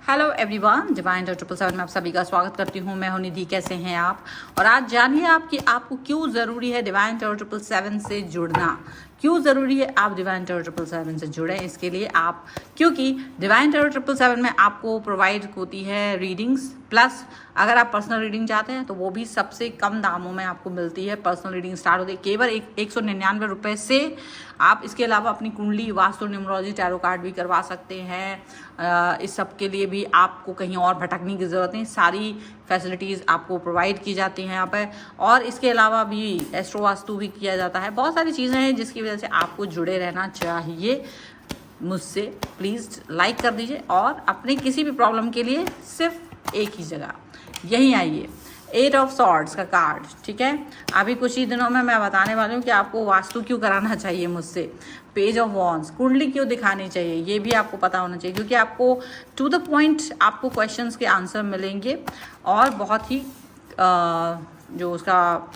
Hello everyone, divine 777 में आप सभी का स्वागत करती हूँ। मैं हूँ निधि। कैसे हैं आप? और आज जानिए आप कि आपको क्यों ज़रूरी है डिवाइन 777 से जुड़ना। क्यों ज़रूरी है आप डिवाइन 777 से जुड़ें। इसके लिए आप, क्योंकि डिवाइन 777 में आपको प्रोवाइड होती है रीडिंग्स, प्लस अगर आप पर्सनल रीडिंग चाहते हैं तो वो भी सबसे कम दामों में आपको मिलती है। पर्सनल रीडिंग स्टार्ट होती है केवल 199 रुपये से। आप इसके अलावा अपनी कुंडली, वास्तु, न्यूमरोलॉजी, टैरो कार्ड भी करवा सकते हैं। इस सब के लिए भी आपको कहीं और भटकने की ज़रूरत नहीं, सारी फैसिलिटीज़ आपको प्रोवाइड की जाती हैं यहाँ पर। और इसके अलावा भी एस्ट्रो वास्तु भी किया जाता है। बहुत सारी चीज़ें हैं जिसकी वजह से आपको जुड़े रहना चाहिए मुझसे। प्लीज़ लाइक कर दीजिए और अपनी किसी भी प्रॉब्लम के लिए सिर्फ एक ही जगह यहीं आइए। 8 ऑफ सॉर्ड्स का कार्ड, ठीक है। अभी कुछ ही दिनों में मैं बताने वाली हूँ कि आपको वास्तु क्यों कराना चाहिए मुझसे। पेज ऑफ वॉन्ड्स, कुंडली क्यों दिखानी चाहिए, ये भी आपको पता होना चाहिए, क्योंकि आपको टू द पॉइंट आपको क्वेश्चंस के आंसर मिलेंगे। और बहुत ही जो उसका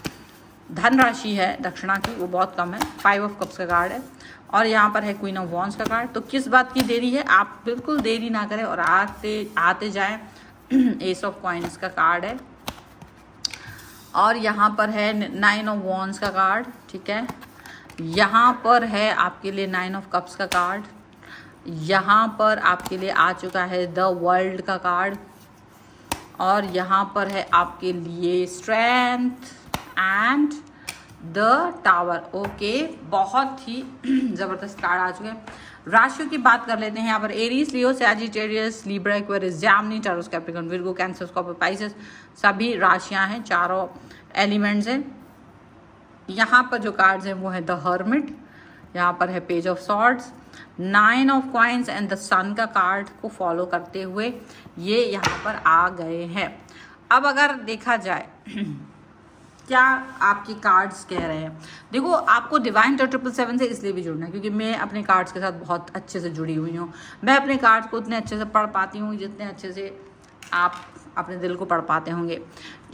धनराशि है दक्षिणा की, वो बहुत कम है। 5 ऑफ कप्स का कार्ड है और यहाँ पर है क्वीन ऑफ वॉन्ड्स का कार्ड। तो किस बात की देरी है, आप बिल्कुल देरी ना करें और आते जाएं। एस ऑफ कॉइन्स का कार्ड है और यहाँ पर है 9 ऑफ वॉन्ड्स का कार्ड, ठीक है। यहाँ पर है आपके लिए 9 ऑफ कप्स का कार्ड। यहाँ पर आपके लिए आ चुका है द वर्ल्ड का कार्ड और यहाँ पर है आपके लिए strength and the tower. Okay, बहुत ही ज़बरदस्त कार्ड आ चुके हैं। राशियों की बात कर लेते हैं यहाँ पर। Aries, Leo, Sagittarius, Libra, Aquarius, Gemini, Taurus, Capricorn, Virgo, Cancer, Scorpio, Pisces, सभी राशियाँ हैं, चारों एलिमेंट्स हैं। यहाँ पर जो कार्ड्स हैं वो है द हर्मिट, यहाँ पर है page of swords, 9 of coins and the sun का कार्ड को फॉलो करते हुए ये यहाँ पर आ गए हैं। अब अगर देखा जाए क्या आपके कार्ड्स कह रहे हैं, देखो आपको डिवाइन 777 से इसलिए भी जुड़ना है क्योंकि मैं अपने कार्ड्स के साथ बहुत अच्छे से जुड़ी हुई हूँ। मैं अपने कार्ड्स को उतने अच्छे से पढ़ पाती हूँ जितने अच्छे से आप अपने दिल को पढ़ पाते होंगे,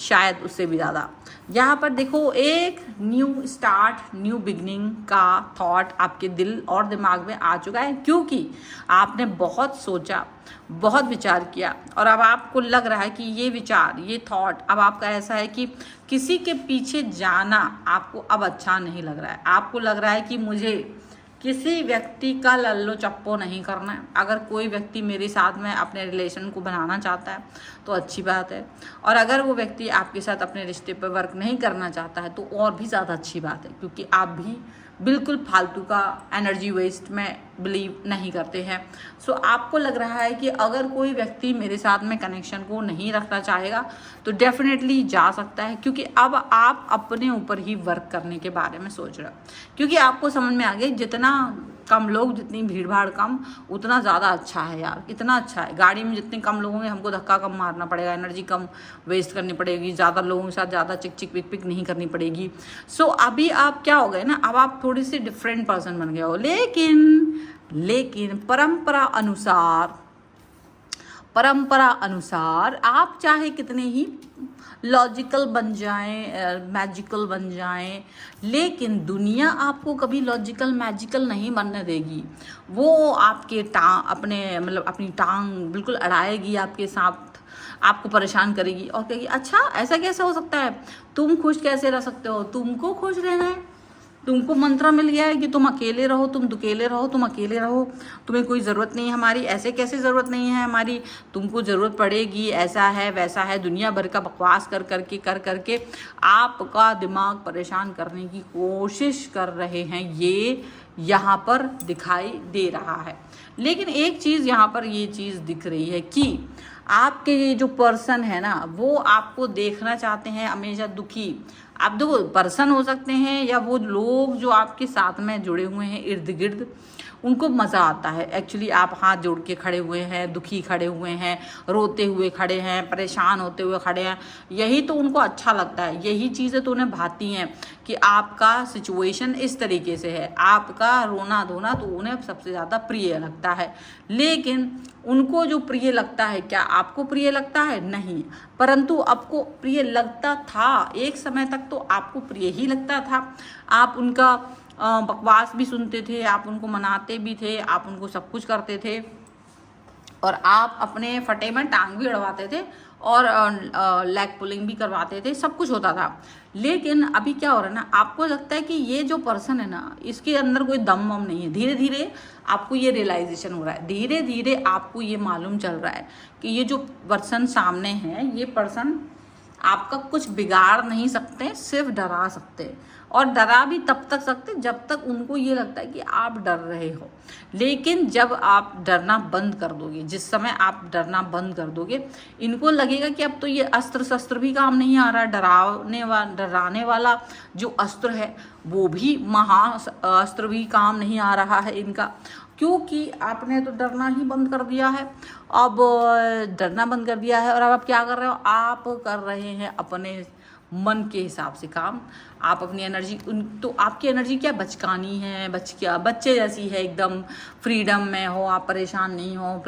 शायद उससे भी ज़्यादा। यहाँ पर देखो एक न्यू स्टार्ट, न्यू बिगनिंग का थॉट आपके दिल और दिमाग में आ चुका है, क्योंकि आपने बहुत सोचा, बहुत विचार किया और अब आपको लग रहा है कि ये विचार, ये थॉट अब आपका ऐसा है कि किसी के पीछे जाना आपको अब अच्छा नहीं लग रहा है। आपको लग रहा है कि मुझे किसी व्यक्ति का लल्लो चप्पो नहीं करना है। अगर कोई व्यक्ति मेरे साथ में अपने रिलेशन को बनाना चाहता है तो अच्छी बात है, और अगर वो व्यक्ति आपके साथ अपने रिश्ते पर वर्क नहीं करना चाहता है तो और भी ज़्यादा अच्छी बात है, क्योंकि आप भी बिल्कुल फालतू का एनर्जी वेस्ट में बिलीव नहीं करते हैं। सो आपको लग रहा है कि अगर कोई व्यक्ति मेरे साथ में कनेक्शन को नहीं रखना चाहेगा तो डेफिनेटली जा सकता है, क्योंकि अब आप अपने ऊपर ही वर्क करने के बारे में सोच रहे हो। क्योंकि आपको समझ में आ गया जितना कम लोग, जितनी भीड़ भाड़ कम, उतना ज़्यादा अच्छा है यार। इतना अच्छा है, गाड़ी में जितने कम लोग होंगे हमको धक्का कम मारना पड़ेगा, एनर्जी कम वेस्ट करनी पड़ेगी, ज़्यादा लोगों के साथ ज़्यादा चिक चिक पिक पिक नहीं करनी पड़ेगी। सो अभी आप क्या हो गए ना, अब आप थोड़ी सी डिफरेंट पर्सन बन गए हो। लेकिन परंपरा अनुसार आप चाहे कितने ही लॉजिकल बन जाएं, मैजिकल बन जाएं, लेकिन दुनिया आपको कभी लॉजिकल मैजिकल नहीं बनने देगी। वो आपके अपनी टांग बिल्कुल अड़ाएगी आपके साथ, आपको परेशान करेगी और कहेगी अच्छा ऐसा कैसे हो सकता है, तुम खुश कैसे रह सकते हो, तुमको खुश रहना है, तुमको मंत्र मिल गया है कि तुम अकेले रहो, तुम दुकेले रहो, तुम अकेले रहो, तुम्हें कोई ज़रूरत नहीं है हमारी, ऐसे कैसे ज़रूरत नहीं है हमारी, तुमको ज़रूरत पड़ेगी, ऐसा है वैसा है। दुनिया भर का बकवास कर करके आपका दिमाग परेशान करने की कोशिश कर रहे हैं, ये यहाँ पर दिखाई दे रहा है। लेकिन एक चीज़ यहाँ पर ये चीज़ दिख रही है कि आपके ये जो पर्सन है ना, वो आपको देखना चाहते हैं हमेशा दुखी। आप दो पर्सन हो सकते हैं या वो लोग जो आपके साथ में जुड़े हुए हैं इर्द गिर्द, उनको मज़ा आता है एक्चुअली आप हाथ जोड़ के खड़े हुए हैं, दुखी खड़े हुए हैं, रोते हुए खड़े हैं, परेशान होते हुए खड़े हैं। यही तो उनको अच्छा लगता है, यही चीज़ें तो उन्हें भाती हैं कि आपका सिचुएशन इस तरीके से है। आपका रोना धोना तो उन्हें सबसे ज़्यादा प्रिय लगता है। लेकिन उनको जो प्रिय लगता है, क्या आपको प्रिय लगता है? नहीं, परंतु आपको प्रिय लगता था, एक समय तक तो आपको प्रिय ही लगता था। आप उनका बकवास भी सुनते थे, आप उनको मनाते भी थे, आप उनको सब कुछ करते थे, और आप अपने फटे में टांग भी अड़वाते थे और लेग पुलिंग भी करवाते थे, सब कुछ होता था। लेकिन अभी क्या हो रहा है ना, आपको लगता है कि ये जो पर्सन है ना, इसके अंदर कोई दम वम नहीं है। धीरे धीरे आपको ये रियलाइजेशन हो रहा है, धीरे धीरे आपको ये मालूम चल रहा है कि ये जो पर्सन सामने है, ये पर्सन आपका कुछ बिगाड़ नहीं सकते, सिर्फ डरा सकते हैं। और डरा भी तब तक सकते जब तक उनको ये लगता है कि आप डर रहे हो। लेकिन जब आप डरना बंद कर दोगे, जिस समय आप डरना बंद कर दोगे, इनको लगेगा कि अब तो ये अस्त्र शस्त्र भी काम नहीं आ रहा, डराने वाला जो अस्त्र है वो भी महा अस्त्र भी काम नहीं आ रहा है इनका, क्योंकि आपने तो डरना ही बंद कर दिया है। अब डरना बंद कर दिया है और अब आप क्या कर रहे हो, आप कर रहे हैं अपने मन के हिसाब से काम। आप अपनी एनर्जी तो आपकी एनर्जी क्या बचकानी है, बच्चे जैसी है, एकदम फ्रीडम में हो, आप परेशान नहीं हो,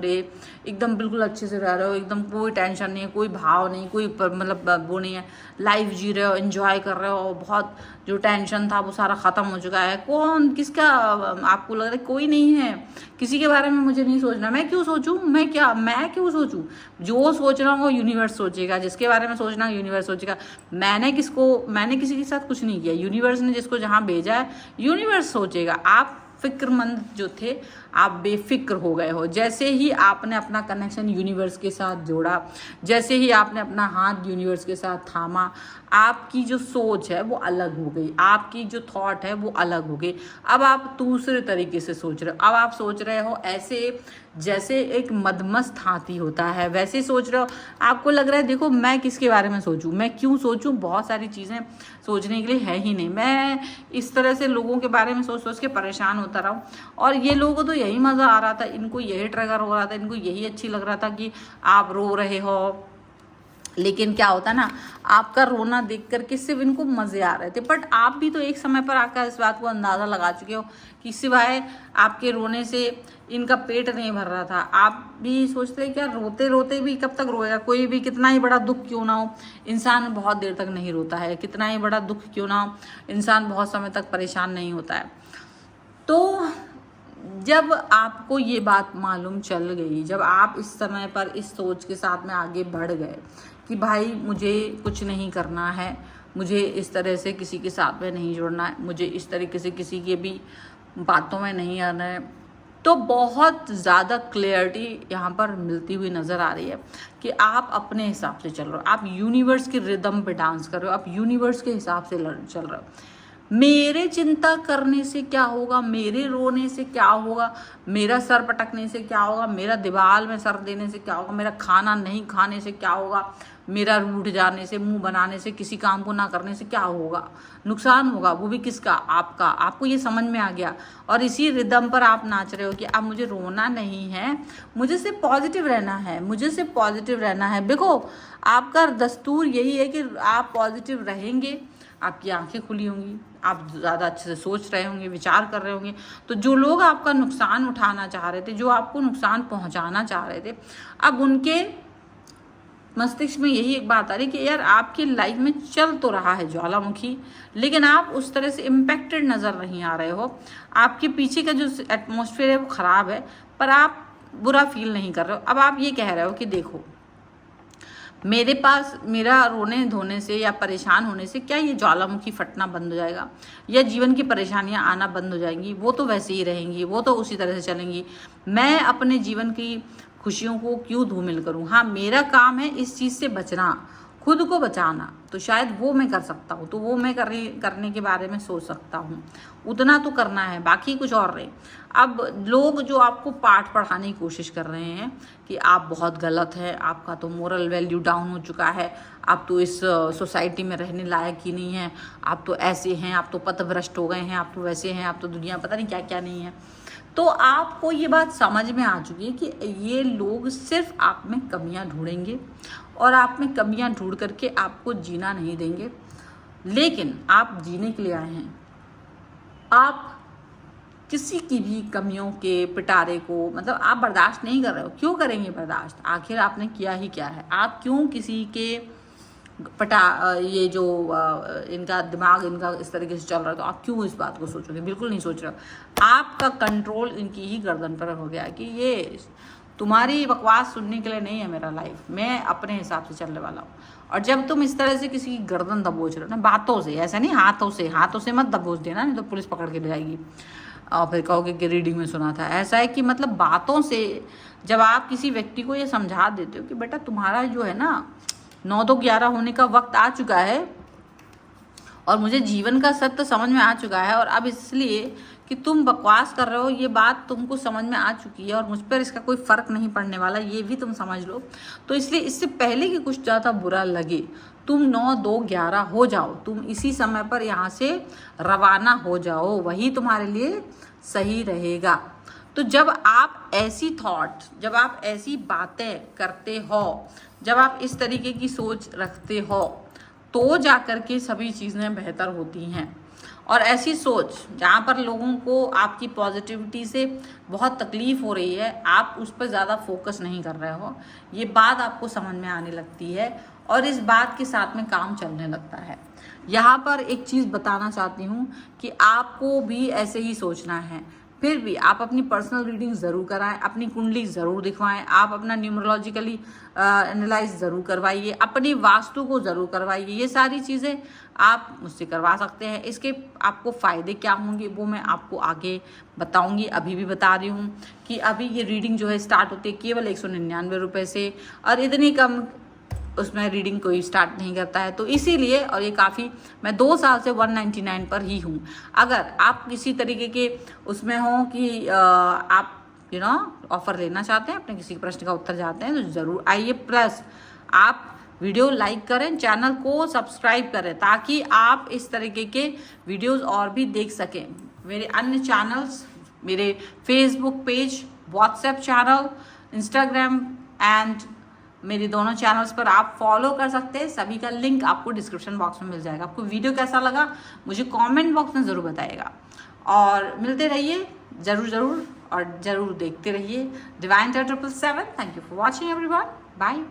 एकदम बिल्कुल अच्छे से रह रहे हो, एकदम कोई टेंशन नहीं है, कोई भाव नहीं, कोई मतलब वो नहीं है, लाइफ जी रहे हो, एंजॉय कर रहे हो, बहुत जो टेंशन था वो सारा ख़त्म हो चुका है। किसका आपको लग रहा है, कोई नहीं है, किसी के बारे में मुझे नहीं सोचना, मैं क्यों सोचूं, मैं क्यों सोचूं, जो सोच रहा हूँ वो यूनिवर्स सोचेगा, जिसके बारे में सोचना यूनिवर्स सोचेगा। मैंने किसी के साथ कुछ नहीं किया, यूनिवर्स ने जिसको जहाँ भेजा है यूनिवर्स सोचेगा। आप फिक्रमंद जो थे, आप बेफिक्र हो गए हो। जैसे ही आपने अपना कनेक्शन यूनिवर्स के साथ जोड़ा, जैसे ही आपने अपना हाथ यूनिवर्स के साथ थामा, आपकी जो सोच है वो अलग हो गई, आपकी जो थॉट है वो अलग हो गई। अब आप दूसरे तरीके से सोच रहे हो। अब आप सोच रहे हो ऐसे जैसे एक मदमस्त हाथी होता है, वैसे सोच रहे हो। आपको लग रहा है देखो मैं किसके बारे में सोचूं, मैं क्यों सोचूं, बहुत सारी चीज़ें सोचने के लिए है ही नहीं। मैं इस तरह से लोगों के बारे में सोच सोच के परेशान होता रहा हूँ। और ये लोगों को तो यही मज़ा आ रहा था, इनको यही ट्रिगर हो रहा था, इनको यही अच्छी लग रहा था कि आप रो रहे हो। लेकिन क्या होता ना, आपका रोना देख करके सिर्फ इनको मज़े आ रहे थे। बट आप भी तो एक समय पर आकर इस बात को अंदाज़ा लगा चुके हो कि सिवाय आपके रोने से इनका पेट नहीं भर रहा था। आप भी सोचते हैं क्या, रोते रोते भी कब तक रोएगा कोई भी, कितना ही बड़ा दुख क्यों ना हो, इंसान बहुत देर तक नहीं रोता है, कितना ही बड़ा दुख क्यों ना हो, इंसान बहुत समय तक परेशान नहीं होता है। तो जब आपको ये बात मालूम चल गई, जब आप इस समय पर इस सोच के साथ में आगे बढ़ गए कि भाई मुझे कुछ नहीं करना है, मुझे इस तरह से किसी के साथ में नहीं जुड़ना है, मुझे इस तरीके से किसी के भी बातों में नहीं आना है, तो बहुत ज़्यादा क्लियरिटी यहाँ पर मिलती हुई नज़र आ रही है कि आप अपने हिसाब से चल रहे हो, आप यूनिवर्स के रिदम पे डांस कर रहे हो, आप यूनिवर्स के हिसाब से चल रहे हो। मेरे चिंता करने से क्या होगा, मेरे रोने से क्या होगा, मेरा सर पटकने से क्या होगा, मेरा दीवार में सर देने से क्या होगा, मेरा खाना नहीं खाने से क्या होगा, मेरा रूठ जाने से, मुंह बनाने से, किसी काम को ना करने से क्या होगा, नुकसान होगा, वो भी किसका, आपका। आपको ये समझ में आ गया और इसी रिदम पर आप नाच रहे हो कि अब मुझे रोना नहीं है, मुझे सिर्फ पॉजिटिव रहना है, मुझे सिर्फ पॉजिटिव रहना है। देखो आपका दस्तूर यही है कि आप पॉजिटिव रहेंगे, आपकी आंखें खुली होंगी, आप ज़्यादा अच्छे से सोच रहे होंगे, विचार कर रहे होंगे। तो जो लोग आपका नुकसान उठाना चाह रहे थे, जो आपको नुकसान पहुंचाना चाह रहे थे, अब उनके मस्तिष्क में यही एक बात आ रही कि यार आपकी लाइफ में चल तो रहा है ज्वालामुखी, लेकिन आप उस तरह से इम्पैक्टेड नज़र नहीं आ रहे हो। आपके पीछे का जो एटमॉस्फेयर है वो ख़राब है, पर आप बुरा फील नहीं कर रहे हो। अब आप ये कह रहे हो कि देखो मेरे पास, मेरा रोने धोने से या परेशान होने से क्या ये ज्वालामुखी फटना बंद हो जाएगा या जीवन की परेशानियां आना बंद हो जाएंगी? वो तो वैसे ही रहेंगी, वो तो उसी तरह से चलेंगी। मैं अपने जीवन की खुशियों को क्यों धूमिल करूं? हाँ, मेरा काम है इस चीज़ से बचना, खुद को बचाना, तो शायद वो मैं कर सकता हूँ, तो वो मैं करने के बारे में सोच सकता हूँ, उतना तो करना है, बाकी कुछ और नहीं। अब लोग जो आपको पाठ पढ़ाने की कोशिश कर रहे हैं कि आप बहुत गलत हैं, आपका तो मोरल वैल्यू डाउन हो चुका है, आप तो इस सोसाइटी में रहने लायक ही नहीं हैं, आप तो ऐसे हैं, आप तो पथभ्रष्ट हो गए हैं, आप तो वैसे हैं, आप तो दुनिया पता नहीं क्या क्या नहीं है। तो आपको ये बात समझ में आ चुकी है कि ये लोग सिर्फ आप में कमियां ढूंढेंगे और आप में कमियां ढूंढ करके आपको जीना नहीं देंगे। लेकिन आप जीने के लिए आए हैं, आप किसी की भी कमियों के पिटारे को मतलब आप बर्दाश्त नहीं कर रहे हो। क्यों करेंगे बर्दाश्त? आखिर आपने किया ही क्या है? आप क्यों किसी के ये जो इनका दिमाग इनका इस तरीके से चल रहा है, तो आप क्यों इस बात को सोचोगे? बिल्कुल नहीं सोच रहे हो। आपका कंट्रोल इनकी ही गर्दन पर हो गया कि ये तुम्हारी बकवास सुनने के लिए नहीं है मेरा लाइफ, मैं अपने हिसाब से चलने वाला हूँ। और जब तुम इस तरह से किसी की गर्दन दबोच रहे हो ना, बातों से, ऐसा नहीं हाथों से मत दबोच देना, नहीं तो पुलिस पकड़ के ले जाएगी और फिर कहोगे कि रीडिंग में सुना था। ऐसा है कि मतलब बातों से जब आप किसी व्यक्ति को ये समझा देते हो कि बेटा तुम्हारा जो है ना 9-2-11 होने का वक्त आ चुका है और मुझे जीवन का सत्य समझ में आ चुका है, और अब इसलिए कि तुम बकवास कर रहे हो ये बात तुमको समझ में आ चुकी है और मुझ पर इसका कोई फ़र्क नहीं पड़ने वाला, ये भी तुम समझ लो। तो इसलिए इससे पहले कि कुछ ज़्यादा बुरा लगे तुम 9-2-11 हो जाओ, तुम इसी समय पर यहाँ से रवाना हो जाओ, वही तुम्हारे लिए सही रहेगा। तो जब आप ऐसी थॉट, जब आप ऐसी बातें करते हो, जब आप इस तरीके की सोच रखते हो, तो जा कर के सभी चीज़ें बेहतर होती हैं। और ऐसी सोच जहाँ पर लोगों को आपकी पॉजिटिविटी से बहुत तकलीफ़ हो रही है, आप उस पर ज़्यादा फोकस नहीं कर रहे हो, ये बात आपको समझ में आने लगती है और इस बात के साथ में काम चलने लगता है। यहाँ पर एक चीज़ बताना चाहती हूँ कि आपको भी ऐसे ही सोचना है। फिर भी आप अपनी पर्सनल रीडिंग ज़रूर कराएं, अपनी कुंडली ज़रूर दिखवाएं, आप अपना न्यूमरोलॉजिकली एनालाइज ज़रूर करवाइए, अपनी वास्तु को ज़रूर करवाइए। ये सारी चीज़ें आप मुझसे करवा सकते हैं। इसके आपको फ़ायदे क्या होंगे वो मैं आपको आगे बताऊंगी। अभी भी बता रही हूँ कि अभी ये रीडिंग जो है स्टार्ट होती है केवल 199 रुपये से, और इतनी कम उसमें रीडिंग कोई स्टार्ट नहीं करता है। तो इसीलिए, और ये काफ़ी, मैं 2 साल से 199 पर ही हूँ। अगर आप किसी तरीके के उसमें हो कि आप ऑफ़र लेना चाहते हैं, अपने किसी प्रश्न का उत्तर चाहते हैं, तो ज़रूर आइए। प्लस आप वीडियो लाइक करें, चैनल को सब्सक्राइब करें, ताकि आप इस तरीके के वीडियोस और भी देख सकें। मेरे अन्य चैनल्स, मेरे Facebook page, WhatsApp channel, Instagram and मेरे दोनों चैनल्स पर आप फॉलो कर सकते हैं। सभी का लिंक आपको डिस्क्रिप्शन बॉक्स में मिल जाएगा। आपको वीडियो कैसा लगा मुझे कमेंट बॉक्स में ज़रूर बताइएगा, और मिलते रहिए ज़रूर और ज़रूर देखते रहिए divine 777। Thank you for watching everyone, bye.